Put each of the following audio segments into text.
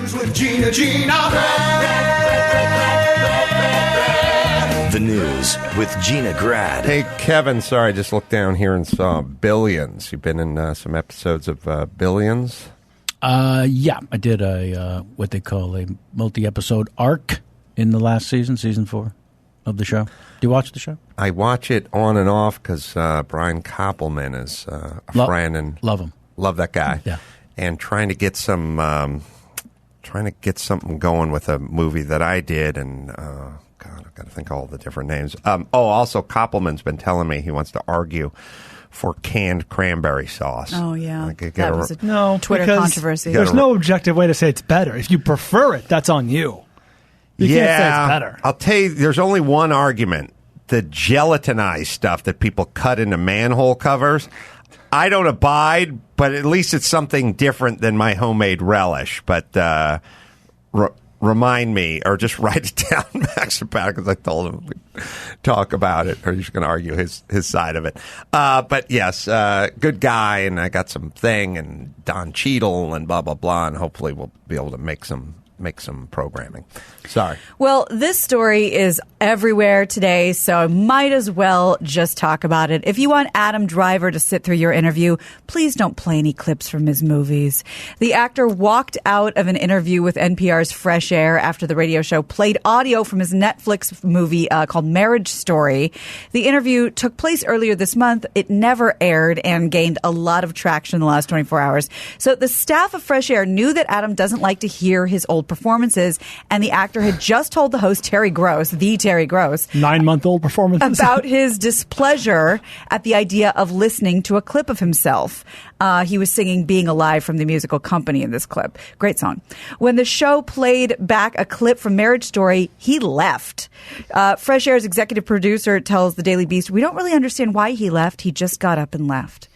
News with Gina. The News with Gina Grad. Hey, Kevin, sorry, I just looked down here and saw Billions. You've been in some episodes of Billions? Yeah, I did what they call a multi-episode arc in the last season 4 of the show. Do you watch the show? I watch it on and off because Brian Koppelman is a friend. And love him. Love that guy. Yeah. And trying to get something going with a movie that I did, and God, I've got to think of all the different names. Also, Koppelman's been telling me he wants to argue for canned cranberry sauce. Oh, yeah. That was a Twitter controversy. There's no objective way to say it's better. If you prefer it, that's on you. You can't say it's better. I'll tell you, there's only one argument. The gelatinized stuff that people cut into manhole covers, I don't abide, but at least it's something different than my homemade relish. But remind me, or just write it down, Max, about it, because I told him we'd talk about it, or he's going to argue his side of it. But yes, good guy, and I got some thing, and Don Cheadle, and blah, blah, blah, and hopefully we'll be able to make some programming. Sorry. Well, this story is everywhere today, so I might as well just talk about it. If you want Adam Driver to sit through your interview, please don't play any clips from his movies. The actor walked out of an interview with NPR's Fresh Air after the radio show played audio from his Netflix movie called Marriage Story. The interview took place earlier this month. It never aired and gained a lot of traction in the last 24 hours. So the staff of Fresh Air knew that Adam doesn't like to hear his old performances, and the actor had just told the host, Terry Gross, 9-month-old performances, about his displeasure at the idea of listening to a clip of himself. He was singing Being Alive from the Musical Company in this clip. Great song. When the show played back a clip from Marriage Story, he left. Fresh Air's executive producer tells the Daily Beast, "We don't really understand why he left. He just got up and left."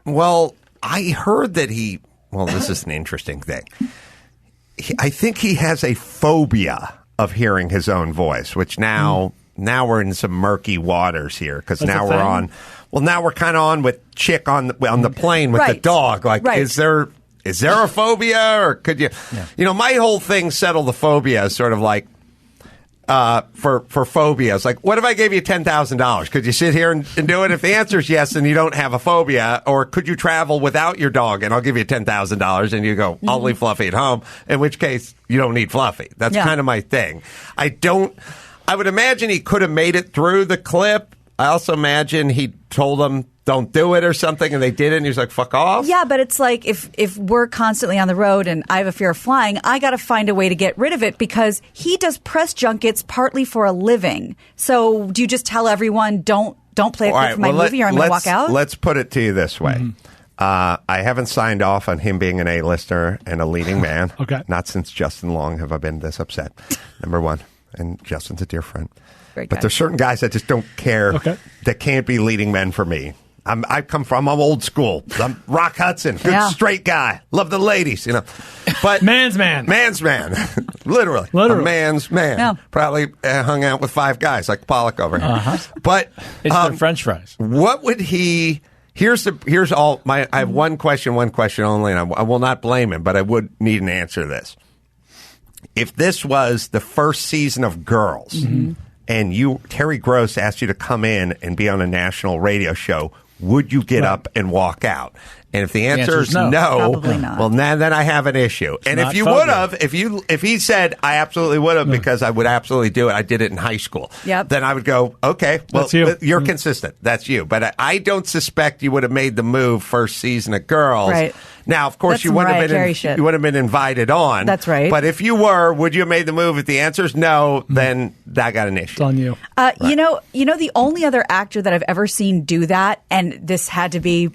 Well, I heard that this is an interesting thing. I think he has a phobia of hearing his own voice, which now we're in some murky waters here, because now we're kind of on with Chick on the plane with the dog. Like, is there a phobia, or could you? Yeah. My whole thing, settle the phobia, is sort of like for phobias. Like, what if I gave you $10,000? Could you sit here and do it? If the answer is yes, then you don't have a phobia. Or could you travel without your dog, and I'll give you $10,000, and you go, I'll leave Fluffy at home, in which case you don't need Fluffy. That's kind of my thing. I would imagine he could have made it through the clip. I also imagine he told them, don't do it or something, and they did it, and he was like, fuck off. Yeah, but it's like if we're constantly on the road and I have a fear of flying, I got to find a way to get rid of it, because he does press junkets partly for a living. So do you just tell everyone, don't play a clip from my movie, or I'm going to walk out? Let's put it to you this way. Mm-hmm. I haven't signed off on him being an A-lister and a leading man. Okay. Not since Justin Long have I been this upset. Number one. And Justin's a dear friend. But there's certain guys that just don't care, that can't be leading men for me. I'm old school. I'm Rock Hudson, good straight guy. Love the ladies, But man's man. Literally. A man's man. Yeah. Probably hung out with 5 guys like Pollack over here. Uh-huh. But it's the French fries. What would he? Here's all my. I have one question only, and I will not blame him, but I would need an answer to this. If this was the first season of Girls, and Terry Gross asked you to come in and be on a national radio show, would you get up and walk out? And if the answer is no, probably not. Well, then I have an issue. And if you would have, if he said, I absolutely would have, because I would absolutely do it, I did it in high school. Yep. Then I would go, okay, well, you're consistent. That's you. But I don't suspect you would have made the move first season of Girls. Right. Now, of course, you wouldn't have been invited on. That's right. But if you were, would you have made the move? If the answer is no, then I got an issue. It's on you. Right. The only other actor that I've ever seen do that, and this had to be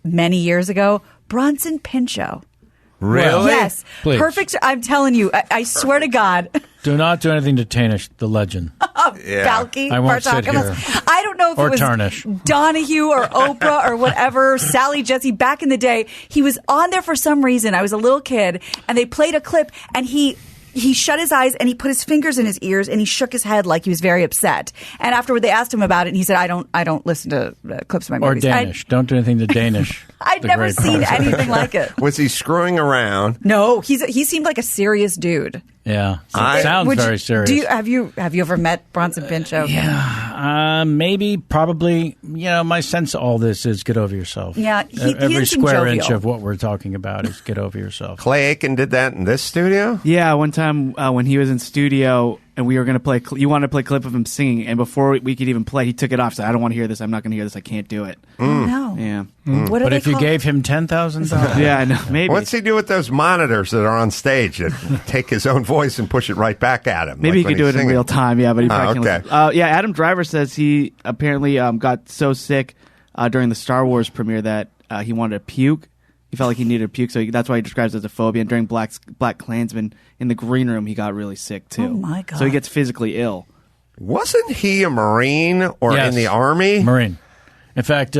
many years ago, Bronson Pinchot. Really? Yes. Please. Perfect. I'm telling you, I swear to God. Do not do anything to tarnish the legend. Balky, I won't sit here. I don't know if it was tarnish. Donahue or Oprah or whatever, Sally Jesse, back in the day. He was on there for some reason. I was a little kid, and they played a clip, and he he shut his eyes and he put his fingers in his ears and he shook his head like he was very upset. And afterward, they asked him about it, and he said, "I don't listen to clips of my movies." Or Danish. Don't do anything to Danish. I'd never seen anything like it. Was he screwing around? No, he seemed like a serious dude. Yeah, sounds very serious. Have you ever met Bronson Pinchot? Yeah, maybe, probably. My sense of all this is get over yourself. Yeah, every square inch of what we're talking about is get over yourself. Clay Aiken did that in this studio? Yeah, one time when he was in studio and we were going to play, you wanted to play a clip of him singing, and before we could even play, he took it off. Said, "I don't want to hear this. I'm not going to hear this. I can't do it." Oh, no. Yeah. What but if you gave him $10,000, yeah, I know. Maybe. What's he do with those monitors that are on stage that take his own voice and push it right back at him? Maybe like he could do it in real time. Yeah, but he probably can't. Okay. Yeah, Adam Driver says he apparently got so sick during the Star Wars premiere that he wanted to puke. He felt like he needed to puke, so that's why he describes it as a phobia. And during Black Klansman in the green room, he got really sick too. Oh my God! So he gets physically ill. Wasn't he a Marine or Yes. in the Army? Marine. In fact,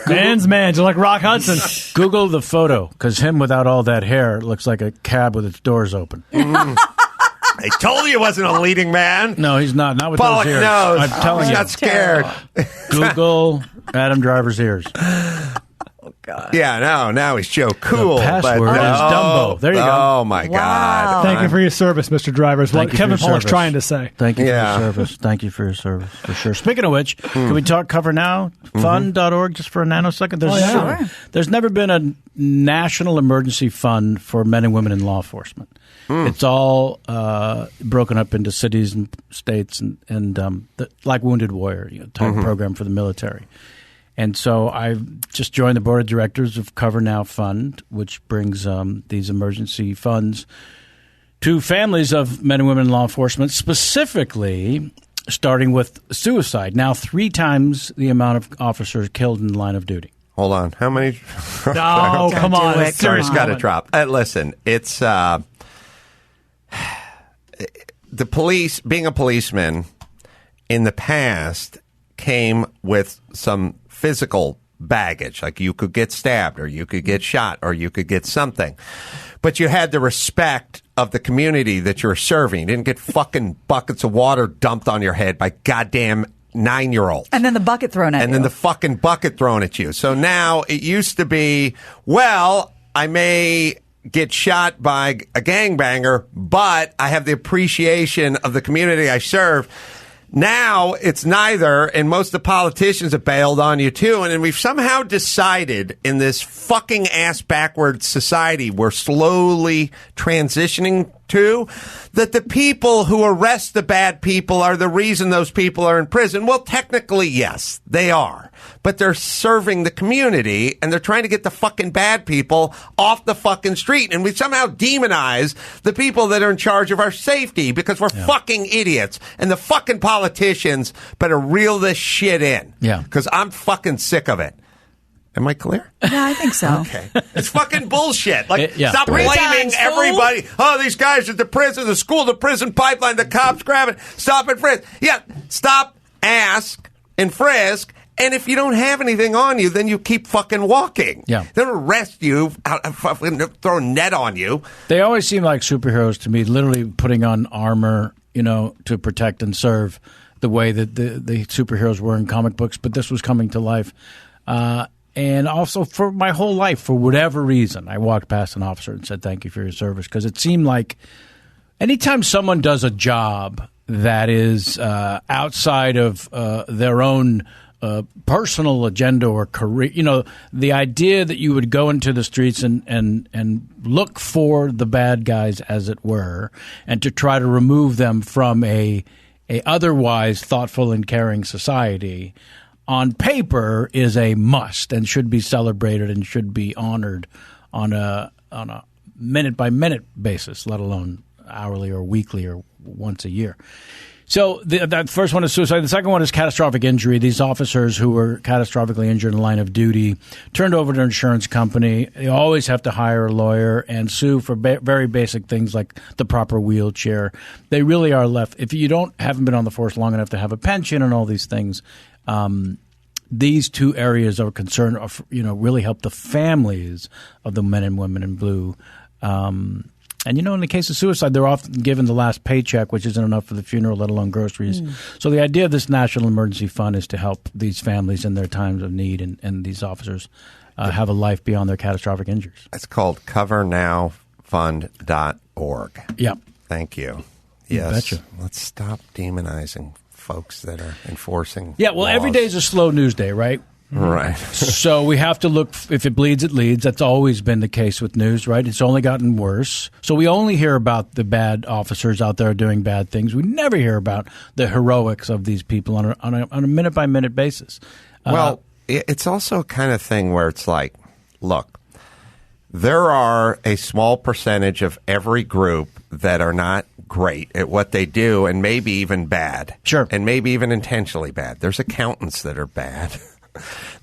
man's man, just like Rock Hudson. Google the photo, because him without all that hair looks like a cab with its doors open. I told you he wasn't a leading man. No, he's not. Not with Pollack those ears. knows. I'm telling He's you. not scared. Google Adam Driver's ears. God. Yeah, now he's Joe Cool. The password but is Dumbo. There you go. Oh, my God. Thank you for your service, Mr. Driver. Is what Thank you for Kevin your Pollack's service. trying to say. Thank you Yeah. for your service. Thank you for your service, for sure. Speaking of which, can we talk Cover Now? Fund.org just for a nanosecond? Sure. There's never been a national emergency fund for men and women in law enforcement. It's all broken up into cities and states and like Wounded Warrior type program for the military. And so I've just joined the board of directors of Cover Now Fund, which brings these emergency funds to families of men and women in law enforcement, specifically starting with suicide. Now 3 times the amount of officers killed in the line of duty. Hold on. How many? No, Don't come do on. it. It's serious. Come Got to moment. drop. Listen, it's the police. Being a policeman in the past came with some physical baggage. Like you could get stabbed, or you could get shot, or you could get something. But you had the respect of the community that you were serving. You didn't get fucking buckets of water dumped on your head by goddamn 9-year-olds. And then the bucket thrown at you. And then the fucking bucket thrown at you. So now it used to be, well, I may get shot by a gangbanger, but I have the appreciation of the community I serve. Now it's neither, and most of the politicians have bailed on you too. And then we've somehow decided in this fucking ass backwards society we're slowly transitioning to, that the people who arrest the bad people are the reason those people are in prison. Well, technically, yes, they are. But they're serving the community, and they're trying to get the fucking bad people off the fucking street. And we somehow demonize the people that are in charge of our safety because we're fucking idiots. And the fucking politicians better reel this shit in. Yeah. Because I'm fucking sick of it. Am I clear? Yeah, I think so. Okay. It's fucking bullshit. Like, Yeah. stop 3 blaming times, fool. everybody. Oh, these guys at the prison, the school, the prison pipeline, the cops grabbing, stop and frisk. Yeah, stop, ask, and frisk. And if you don't have anything on you, then you keep fucking walking. Yeah. They don't arrest you, throw a net on you. They always seem like superheroes to me, literally putting on armor, to protect and serve the way that the superheroes were in comic books. But this was coming to life. And also for my whole life, for whatever reason, I walked past an officer and said, thank you for your service. Because it seemed like anytime someone does a job that is outside of their own personal agenda or career, the idea that you would go into the streets and look for the bad guys, as it were, and to try to remove them from a otherwise thoughtful and caring society, on paper is a must and should be celebrated and should be honored on a minute by minute basis, let alone hourly or weekly or once a year. So that first one is suicide. The second one is catastrophic injury. These officers who were catastrophically injured in the line of duty turned over to an insurance company. They always have to hire a lawyer and sue for very basic things like the proper wheelchair. They really are left. If you haven't been on the force long enough to have a pension and all these things, these two areas of concern really help the families of the men and women in blue And, in the case of suicide, they're often given the last paycheck, which isn't enough for the funeral, let alone groceries. So the idea of this National Emergency Fund is to help these families in their times of need and these officers have a life beyond their catastrophic injuries. It's called covernowfund.org. Yep. Thank you. You Yes. betcha. Let's stop demonizing folks that are enforcing Yeah, well, every laws. day is a slow news day, right? Right. So we have to look, if it bleeds, it leads. That's always been the case with news, right? It's only gotten worse. So we only hear about the bad officers out there doing bad things. We never hear about the heroics of these people on a minute-by-minute basis. Well, it's also a kind of thing where it's like, look, there are a small percentage of every group that are not great at what they do and maybe even bad. Sure. And maybe even intentionally bad. There's accountants that are bad.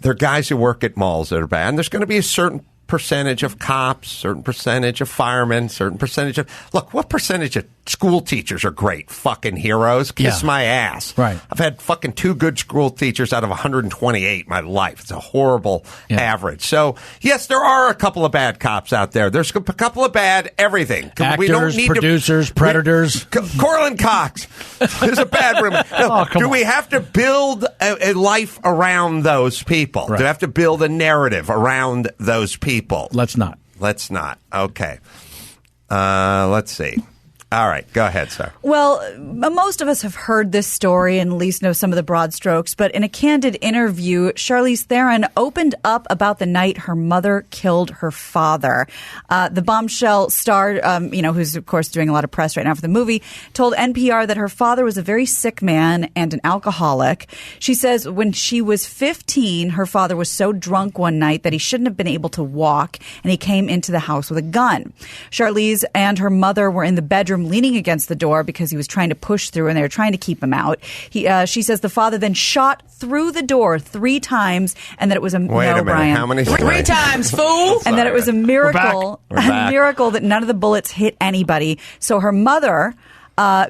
There are guys who work at malls that are bad. And there's going to be a certain percentage of cops, certain percentage of firemen, certain percentage of... Look, what percentage of school teachers are great fucking heroes? Kiss my ass. Right. I've had fucking 2 good school teachers out of 128 in my life. It's a horrible average. So, yes, there are a couple of bad cops out there. There's a couple of bad everything. Actors, producers, predators. Corlin Cox is a bad room. No, do we have to build a life around those people? Right. Do we have to build a narrative around those people? Let's not. Let's not. Okay. Let's see. All right. Go ahead, sir. Well, most of us have heard this story and at least know some of the broad strokes. But in a candid interview, Charlize Theron opened up about the night her mother killed her father. The bombshell star, who's, of course, doing a lot of press right now for the movie, told NPR that her father was a very sick man and an alcoholic. She says when she was 15, her father was so drunk one night that he shouldn't have been able to walk, and he came into the house with a gun. Charlize and her mother were in the bedroom leaning against the door because he was trying to push through and they were trying to keep him out. She says the father then shot through the door 3 times and that it was a Wait a minute. Brian. How many? 3 times, fool! And that it was a miracle, We're back. a miracle that none of the bullets hit anybody. So her mother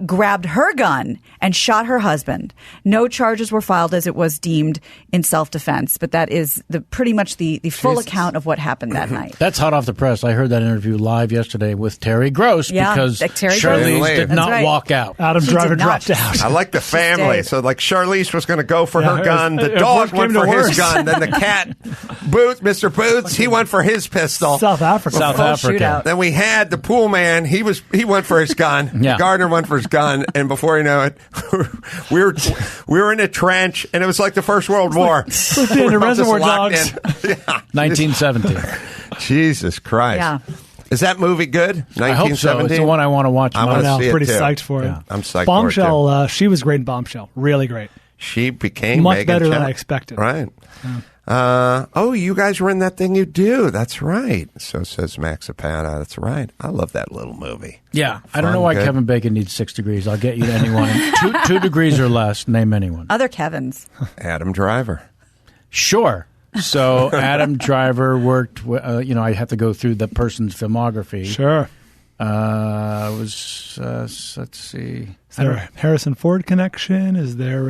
grabbed her gun and shot her husband. No charges were filed as it was deemed in self-defense, but that is pretty much the full account of what happened that night. That's hot off the press. I heard that interview live yesterday with Terry Gross because like Terry Charlize Gross. did That's not right. walk out. Adam She Driver did not. dropped out. I like the family. stayed. So, like, Charlize was going to go for her Yeah, gun. The if dog worse went came for to his worse. gun. Then the cat, Mr. Boots, he went for his pistol. South Africa. South Full Africa. shootout. Then we had the pool man. He went for his gun. Yeah. Gardner went for his gun, and before you know it, we were in a trench, and it was like the First World War. the end of We're all just Reservoir locked Dogs. in. Yeah. 1970. Jesus Christ! Yeah. Is that movie good? I hope so. It's the one I want to watch. I I wanna know, see it pretty too. psyched for it. Yeah. I'm psyched Bombshell, for it too. she was great in Bombshell. Really great. She became Much Megan better than Chan- I expected. Right. You guys were in That Thing You Do. That's right. So says Max Zapata. That's right. I love that little movie. Yeah. I don't Fun, know why good. Kevin Bacon needs 6 degrees. I'll get you to anyone. 2 degrees or less. Name anyone. Other Kevins. Adam Driver. Sure. So Adam Driver worked, I have to go through the person's filmography. Sure. Let's see. Is there a Harrison Ford connection? Is there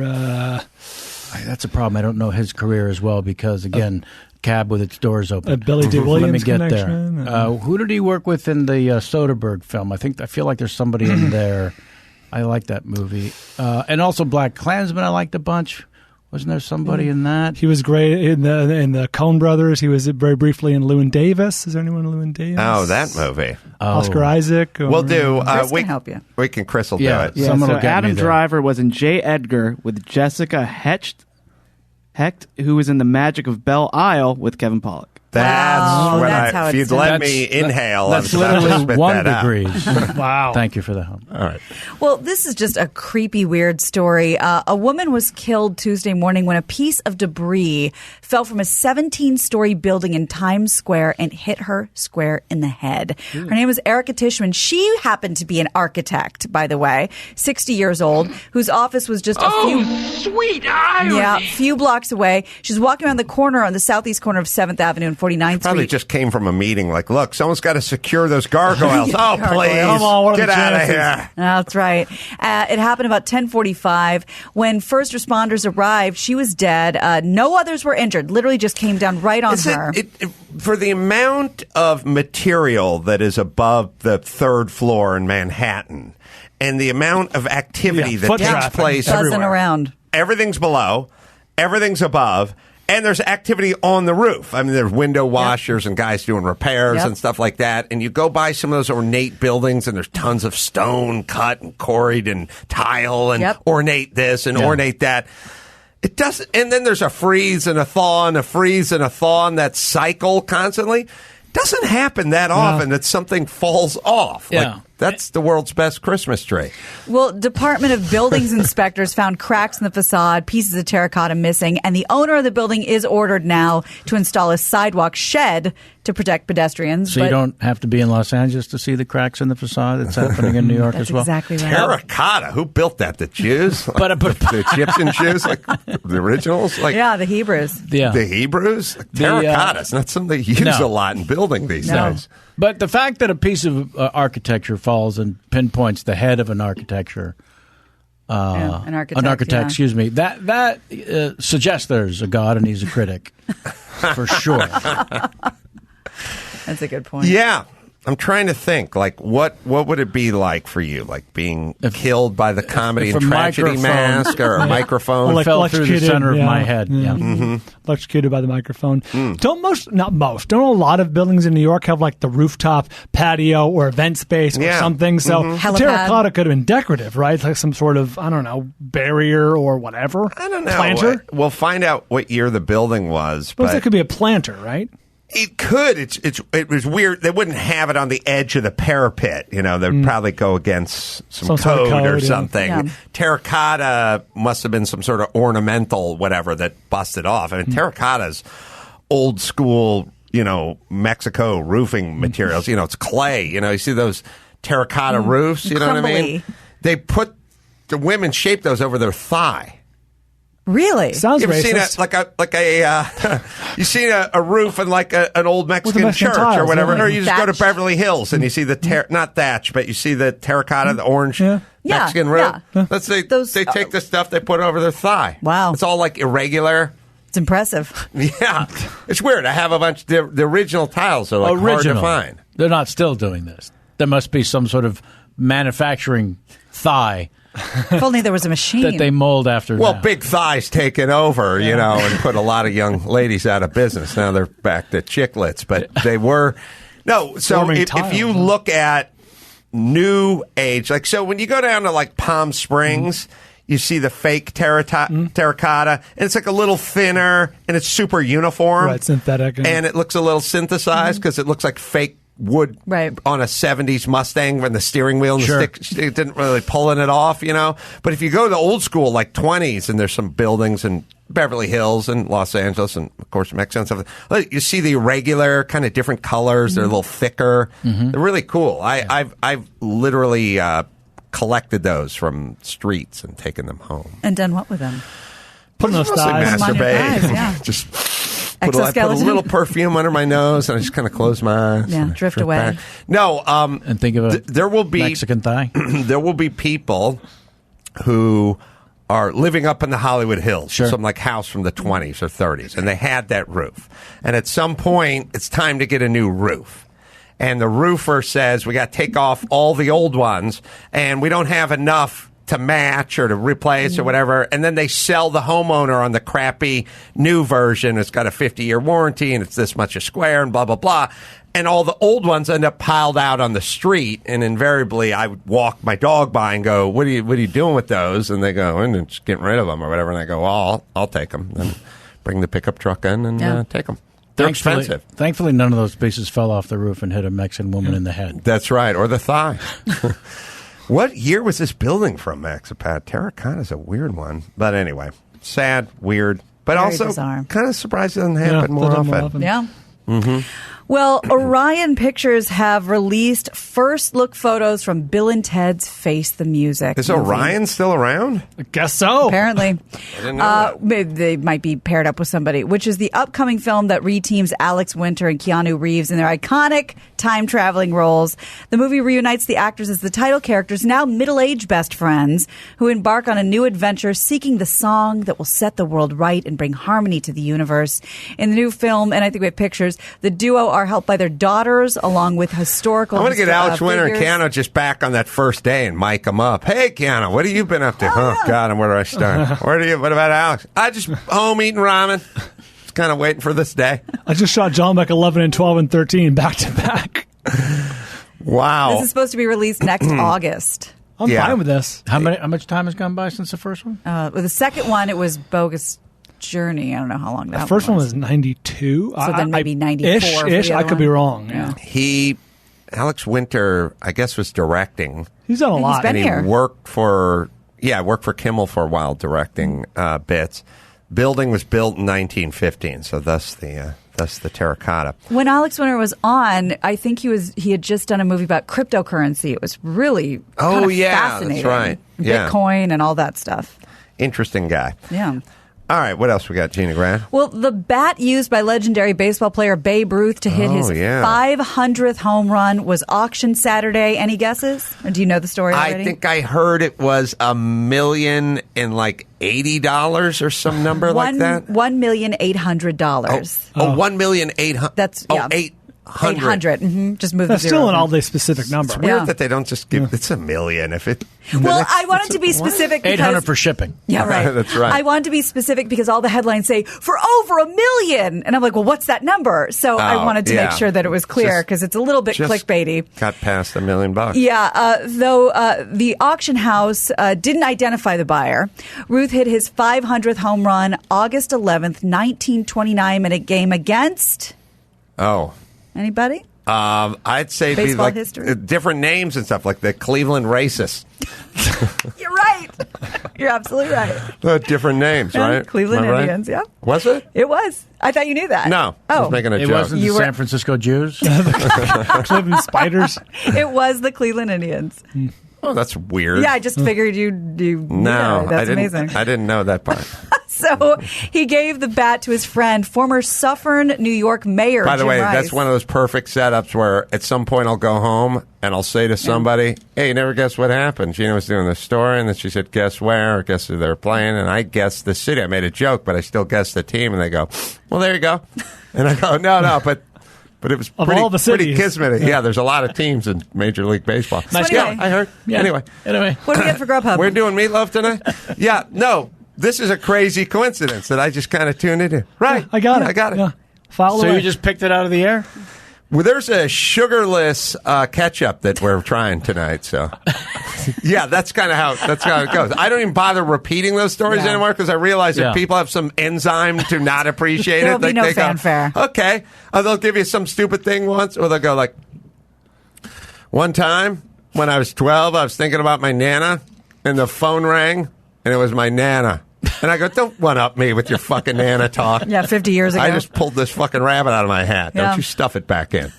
That's a problem. I don't know his career as well because, again, cab with its doors open. a Billy D. Let Williams me get connection? there. Who did he work with in the Soderbergh film? I feel like there's somebody in there. I like that movie. And also Black Klansman I liked a bunch. Wasn't there somebody in that? He was great in the Coen Brothers. He was very briefly in Llewyn Davis. Is there anyone in Llewyn Davis? Oh, that movie. Oscar Isaac. Or, We'll do. Chris can help you. We can. Chris will Yeah. do it. Yeah, Someone so will get Adam me there. Driver was in J. Edgar with Jessica Hecht, who was in The Magic of Belle Isle with Kevin Pollack. That's Wow, what that's how if it's you'd done. let That's- me inhale, That's I was about to literally spit 1 that out. degree. Wow. Thank you for the help. All right. Well, this is just a creepy, weird story. A woman was killed Tuesday morning when a piece of debris fell from a 17-story building in Times Square and hit her square in the head. Her name was Erica Tishman. She happened to be an architect, by the way, 60 years old, whose office was just a few Sweet irony! few blocks away. She's walking around the corner on the southeast corner of 7th Avenue and 49th Probably Street. just came from a meeting like, look, someone's got to secure those gargoyles. Oh, please. Come on, what are Get the out of chances? here. That's right. It happened about 10:45. When first responders arrived, she was dead. No others were injured. Literally just came down right on her. For the amount of material that is above the third floor in Manhattan and the amount of activity that foot takes traffic place Buzzing everywhere. around. Everything's below, everything's above, and there's activity on the roof. I mean, there's window washers and guys doing repairs and stuff like that. And you go by some of those ornate buildings, and there's tons of stone cut and quarried and tile and ornate this and ornate that. It doesn't, and then there's a freeze and a thaw and a freeze and a thaw, and that cycle constantly. Doesn't happen that often that something falls off. Yeah. Like, that's the world's best Christmas tree. Well, Department of Buildings inspectors found cracks in the facade, pieces of terracotta missing, and the owner of the building is ordered now to install a sidewalk shed to protect pedestrians. So you don't have to be in Los Angeles to see the cracks in the facade. It's happening in New York That's as well. exactly right. Terracotta. Who built that? The Jews? Like, the Egyptian Jews? Like the originals? Like Yeah, the Hebrews. the Hebrews? Like, terracotta is not something they use a lot in building these days. But the fact that a piece of architecture falls and pinpoints the head of an architecture, an architect, excuse me, that suggests there's a God and he's a critic, for sure. That's a good point. Yeah. I'm trying to think, like, what would it be like for you? Like being killed by the comedy and tragedy mask or a microphone? Well, like fell through the center of my head. Yeah. Electrocuted by the microphone. Don't a lot of buildings in New York have like the rooftop patio or event space or something? So Helipad. terracotta could have been decorative, right? Like some sort of, I don't know, barrier or whatever. I don't know. Planter? We'll find out what year the building was. But that could be a planter, right? It could. It was weird. They wouldn't have it on the edge of the parapet. You know, they'd probably go against some sort of code or code, something. Yeah. Terracotta must have been some sort of ornamental whatever that busted off. I mean, terracotta's old school, Mexico roofing materials. It's clay. You see those terracotta roofs? You know what I mean? They put the women shape those over their thigh. Really? Sounds You ever racist. you seen a roof in like an old Mexican Mexican church tiles, or whatever, yeah. or you just go to Thatched. Beverly Hills and you see the not thatch, but you see the terracotta, the orange Mexican roof. Yeah. They take the stuff they put over their thigh. Wow. It's all like irregular. It's impressive. Yeah, it's weird. I have a bunch. The original tiles are like hard to find. They're not still doing this. There must be some sort of manufacturing thigh If only there was a machine. that they mold after. Well, now. big thighs taken over, and put a lot of young ladies out of business. Now they're back to chiclets, but they were no. So Forming if tiles, you look at new age, like so, when you go down to like Palm Springs. You see the fake terracotta, and it's like a little thinner, and it's super uniform. Right, synthetic. And it looks a little synthesized because it looks like fake wood on a 70s Mustang when the steering wheel and the stick didn't really pulling it off, But if you go to the old school, like 20s, and there's some buildings in Beverly Hills and Los Angeles and, of course, Mexico and stuff, you see the irregular kind of different colors. They're a little thicker. They're really cool. I've literally... collected those from streets and taken them home. And done what with them? Put those Mostly thighs. Them on your thighs, masturbate. yeah. Just I put a Exoskeleton? little perfume under my nose and I just kind of close my eyes. Yeah, and drift drift away. back. No, and think of a there will be Mexican thigh. There will be people who are living up in the Hollywood Hills, some like house from the 20s or 30s, and they had that roof. And at some point, it's time to get a new roof. And the roofer says, we got to take off all the old ones, and we don't have enough to match or to replace or whatever. And then they sell the homeowner on the crappy new version. It's got a 50-year warranty, and it's this much a square, and blah, blah, blah. And all the old ones end up piled out on the street. And invariably, I would walk my dog by and go, what are you doing with those? And they go, and just getting rid of them or whatever. And I go, well, I'll take them. Then bring the pickup truck in and take them. They're expensive. Thankfully, none of those pieces fell off the roof and hit a Mexican woman in the head. That's right, or the thigh. What year was this building from, Maxipad? Terracotta's a weird one. But anyway, sad, weird, but Very also bizarre. kind of surprised it doesn't happen more often. Yeah. Well, Orion Pictures have released first look photos from Bill and Ted's Face the Music. Is movie. Orion still around? I guess so. Apparently. I didn't know that. They might be paired up with somebody, which is the upcoming film that reteams Alex Winter and Keanu Reeves in their iconic time-traveling roles. The movie reunites the actors as the title characters, now middle-aged best friends, who embark on a new adventure seeking the song that will set the world right and bring harmony to the universe. In the new film, and I think we have pictures, the duo are helped by their daughters, along with historical I want to get Alex Winter and figures. Keanu just back on that first day and mic them up. Hey, Keanu, what have you been up to? Oh, God, and where do I start? What about Alex? I just home eating ramen. Just kind of waiting for this day. I just shot John Beck 11 and 12 and 13 back to back. Wow. This is supposed to be released next August. I'm Yeah. fine with this. How much time has gone by since the first one? With the second one, it was Bogus Journey. I don't know how long that The first one was 92. So then maybe 94 for the Ish. other I could be one. wrong. Yeah. Alex Winter, I guess, was directing. He's done a He's lot. been And he here. worked for Kimmel for a while directing bits. Building was built in 1915, so thus the terracotta. When Alex Winter was on, I think he had just done a movie about cryptocurrency. It was really kind of fascinating. That's right. Yeah. Bitcoin and all that stuff. Interesting guy. Yeah. All right, what else we got, Gina Grant? Well, the bat used by legendary baseball player Babe Ruth to hit his 500th home run was auctioned Saturday. Any guesses? Or do you know the story already? I think I heard it was $1 million and like $80 or some number like that. $1,800,000. $1,800,000. That's yeah. 800. Just move That's the still zero. an all-day specific number. Weird Yeah. that they don't just give it's $1 million. If it Well, I wanted to be specific because 800 for shipping. Yeah, right. That's right. I wanted to be specific because all the headlines say for over $1 million, and I'm like, well, what's that number? So I wanted to make sure that it was clear because it's a little bit just clickbaity. got past $1 million. Yeah, though the auction house didn't identify the buyer. Ruth hit his 500th home run August 11th, 1929-minute game against anybody? I'd say it'd be Baseball like history? different names and stuff, like the Cleveland Racists. You're right. You're absolutely right. Different names, Yeah, right? Cleveland Am I right? Indians, yeah. Was it? It was. I thought you knew that. No. I was making a It joke. wasn't the You were- San Francisco Jews. Cleveland Spiders. It was the Cleveland Indians. Oh, that's weird. Yeah, I just figured you No, that's I didn't. amazing. I didn't know that part. So he gave the bat to his friend, former Suffern, New York mayor. By the Jim way, Rice. that's one of those perfect setups where at some point I'll go home and I'll say to somebody, "Hey, you never guess what happened?" Gina was doing the story, and then she said, "Guess where?" Or guess who they were playing, and I guessed the city. I made a joke, but I still guessed the team, and they go, "Well, there you go," and I go, "No, but." But it was Of pretty, all the pretty cities. kismet. Yeah, there's a lot of teams in Major League Baseball. Nice Yeah, guy. I heard. Yeah. Anyway, What do we get for Grubhub? we're doing meatloaf tonight? Yeah, no. This is a crazy coincidence that I just kind of tuned into. Right. I got it. I got it. Yeah. File So away. you just picked it out of the air? Well, there's a sugarless ketchup that we're trying tonight. So, yeah, that's kind of how it goes. I don't even bother repeating those stories anymore because I realize Yeah. if people have some enzyme to not appreciate There'll it, be no they go, fanfare. okay, they'll give you some stupid thing once, or they'll go like, one time when I was 12, I was thinking about my Nana, and the phone rang, and it was my Nana. And I go, don't one-up me with your fucking Nana talk. Yeah, 50 years ago. I just pulled this fucking rabbit out of my hat. Yeah. Don't you stuff it back in.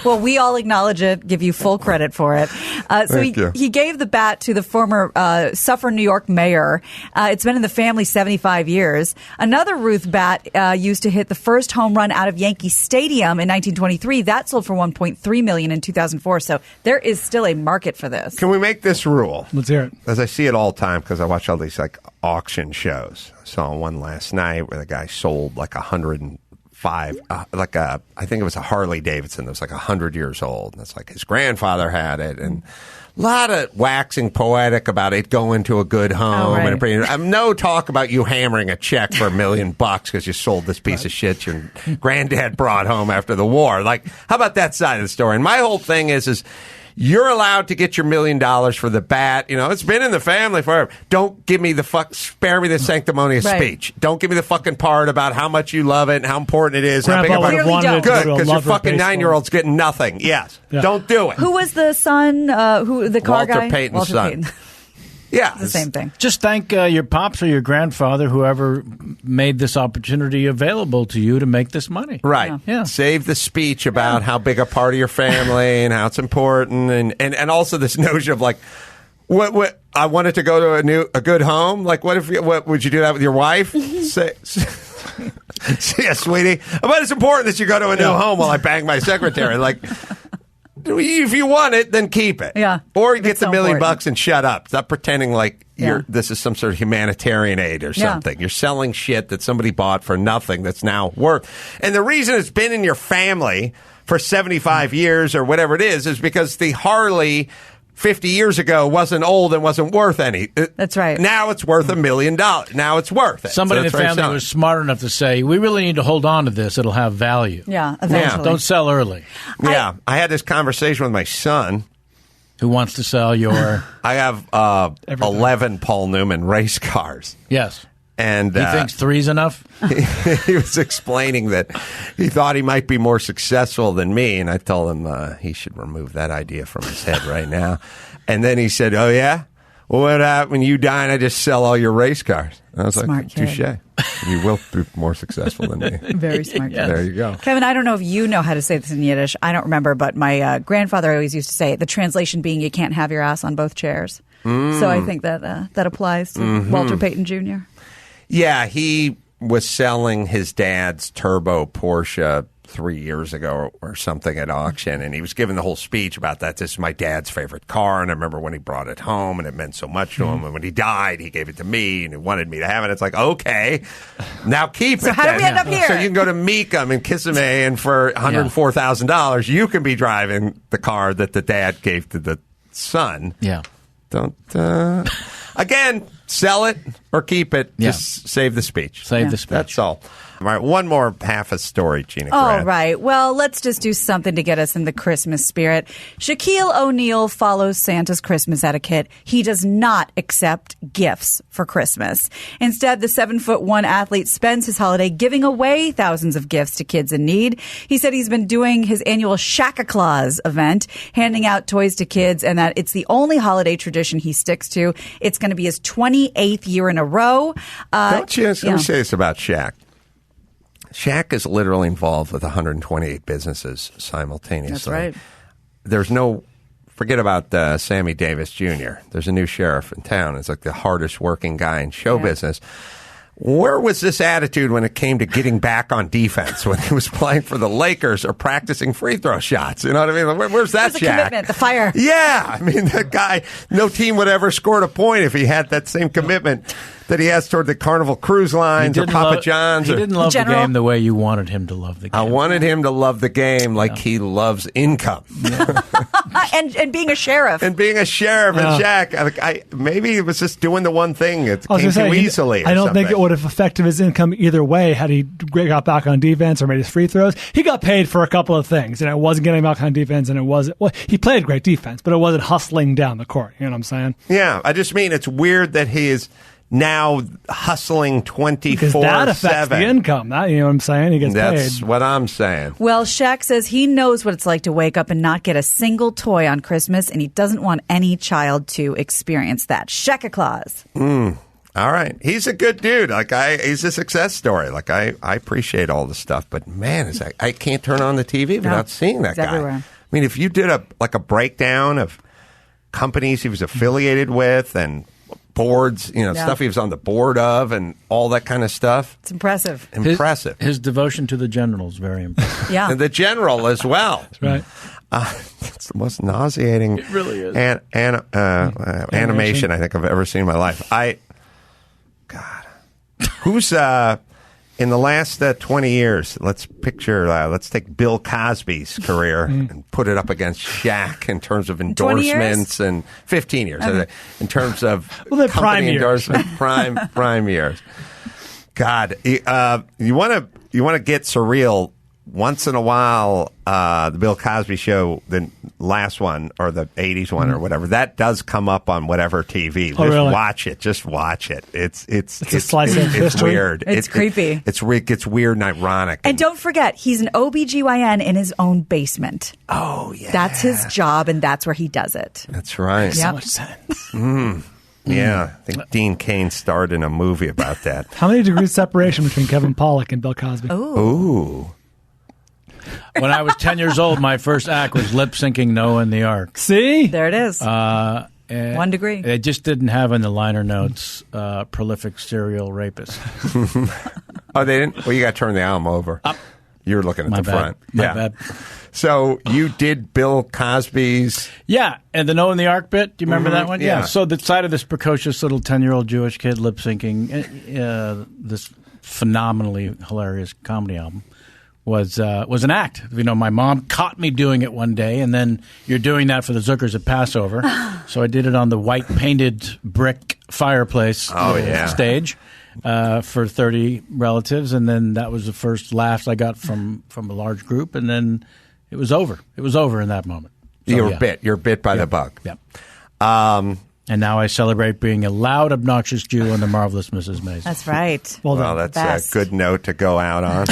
Well, we all acknowledge it, give you full credit for it. Thank you. He gave the bat to the former Suffern, New York mayor. It's been in the family 75 years. Another Ruth bat used to hit the first home run out of Yankee Stadium in 1923. That sold for $1.3 million in 2004. So there is still a market for this. Can we make this rule? Let's hear it. As I see it all the time because I watch all these like auction shows. I saw one last night where the guy sold like 105, I think it was a Harley Davidson that was like 100 years old. And it's like his grandfather had it, and a lot of waxing poetic about it going to a good home. right. And no talk about you hammering a check for $1 million because you sold this piece of shit your granddad brought home after the war. Like, how about that side of the story? And my whole thing is you're allowed to get your $1 million for the bat. You know, it's been in the family forever. Don't give me spare me the sanctimonious Right. speech. Don't give me the fucking part about how much you love it and how important it is. How big Grandpa of would a have Clearly wanted don't. it to go good to a because your lover fucking baseball. 9-year-old's getting nothing. Yes, Yeah. don't do it. Who was the son? Who the car Walter guy? Payton's Walter son. Payton. Yeah. It's the same thing. Just thank your pops or your grandfather, whoever made this opportunity available to you to make this money. Right. Yeah. Save the speech about how big a part of your family and how it's important, and also this notion of like, what I wanted to go to a good home. Like, what would you do that with your wife? Say, yeah, sweetie. But it's important that you go to a new home while I bang my secretary. Like, if you want it, then keep it. Yeah. Or you get the so $1 million important. and shut up. Stop pretending like this is some sort of humanitarian aid or something. Yeah. You're selling shit that somebody bought for nothing that's now worth. And the reason it's been in your family for 75 years or whatever it is because the Harley 50 years ago wasn't old and wasn't worth any. That's right. Now it's worth $1 million. Now it's worth it. Somebody So in the that's why family selling. was smart enough to say, we really need to hold on to this. It'll have value. Yeah, eventually. Don't sell early. Yeah. I had this conversation with my son. Who wants to sell your... I have 11 Paul Newman race cars. Yes. And He thinks 3's enough? he was explaining that he thought he might be more successful than me, and I told him he should remove that idea from his head right now. And then he said, "Oh yeah, well, what happened when you die and I just sell all your race cars?" And I was Smart like, kid. "Touche. You will be more successful than me." Very smart. Yes. There you go. Kevin, I don't know if you know how to say this in Yiddish. I don't remember, but my grandfather always used to say it, the translation being you can't have your ass on both chairs. So I think that that applies to Walter Payton Jr. Yeah, he was selling his dad's turbo Porsche 3 years ago or something at auction, and he was giving the whole speech about that. This is my dad's favorite car, and I remember when he brought it home, and it meant so much to him. And when he died, he gave it to me, and he wanted me to have it. It's like, okay, now keep it. So how then. did we end up here? So you can go to Meekum and Kissimmee, and for $104,000, you can be driving the car that the dad gave to the son. Yeah. Don't, again, sell it or keep it. Yeah. Just save the speech. Save the speech. That's all. All right, one more half a story, Gina. All Grad. right. Well, let's just do something to get us in the Christmas spirit. Shaquille O'Neal follows Santa's Christmas etiquette. He does not accept gifts for Christmas. Instead, the 7'1" athlete spends his holiday giving away thousands of gifts to kids in need. He said he's been doing his annual Shack-a-Claus event, handing out toys to kids, and that it's the only holiday tradition he sticks to. It's going to be his 28th year in a row. Let me say this about Shaq. Shaq is literally involved with 128 businesses simultaneously. That's right. There's no, forget about Sammy Davis Jr. There's a new sheriff in town. It's like the hardest working guy in show business. Where was this attitude when it came to getting back on defense when he was playing for the Lakers or practicing free throw shots? You know what I mean? Where's that There's the Shaq? commitment, the fire. Yeah. I mean, that guy, no team would ever scored a point if he had that same commitment that he has toward the Carnival Cruise Lines or Papa John's. He didn't love the General. game the way you wanted him to love the game. I wanted him to love the game like he loves income. And being a sheriff. And being a sheriff and Shaq, maybe he was just doing the one thing. It I was came gonna too say, easily. I don't think something. it would have affected his income either way had he got back on defense or made his free throws. He got paid for a couple of things, and it wasn't getting back on defense, and it wasn't. Well, he played great defense, but it wasn't hustling down the court. You know what I'm saying? Yeah, I just mean it's weird that he is now hustling 24/7. Because that affects the income. That, you know what I'm saying? He gets That's paid. what I'm saying. Well, Shaq says he knows what it's like to wake up and not get a single toy on Christmas, and he doesn't want any child to experience that. Shack-a-Claus. All right, he's a good dude. He's a success story. I appreciate all the stuff, but man, I can't turn on the TV without seeing that it's guy. everywhere. I mean, if you did a breakdown of companies he was affiliated with and boards, stuff he was on the board of, and all that kind of stuff. It's impressive. Impressive. His devotion to the general is very impressive. Yeah. And the general as well. Right. It's the most nauseating. It really is. Animation I think I've ever seen in my life. God, who's in the last 20 years? Let's take Bill Cosby's career and put it up against Shaq in terms of 20 years? endorsements, and 15 years in terms of Well, they're company prime years. endorsement, prime years. God, you want to get surreal. Once in a while, the Bill Cosby show, the last one or the 80s one or whatever, that does come up on whatever TV. Really? Watch it. Just watch it. It's a slice of it's history. weird. It's creepy. It gets weird and ironic. And don't forget, he's an OBGYN in his own basement. Oh, yeah. That's his job, and that's where he does it. That's right. Yep. So much sense. Yeah, I think Dean Cain starred in a movie about that. How many degrees separation between Kevin Pollack and Bill Cosby? Ooh. When I was 10 years old, my first act was lip syncing Noah in the Ark. See? There it is. 1 degree. It just didn't have in the liner notes prolific serial rapist. Oh, they didn't? Well, you got to turn the album over. You're looking at My the bad. front. My bad. So you did Bill Cosby's. Yeah, and the Noah in the Ark bit. Do you remember that one? Yeah. So the side of this precocious little 10-year-old Jewish kid lip syncing this phenomenally hilarious comedy album was an act. You know, my mom caught me doing it one day, and then you're doing that for the Zuckers at Passover. So I did it on the white painted brick fireplace stage for 30 relatives, and then that was the first laughs I got from a large group, and then it was over. It was over in that moment. So, You're bit by the bug. Yeah. And now I celebrate being a loud, obnoxious Jew on The Marvelous Mrs. Maisel. That's right. Well done. Well, that's a good note to go out on.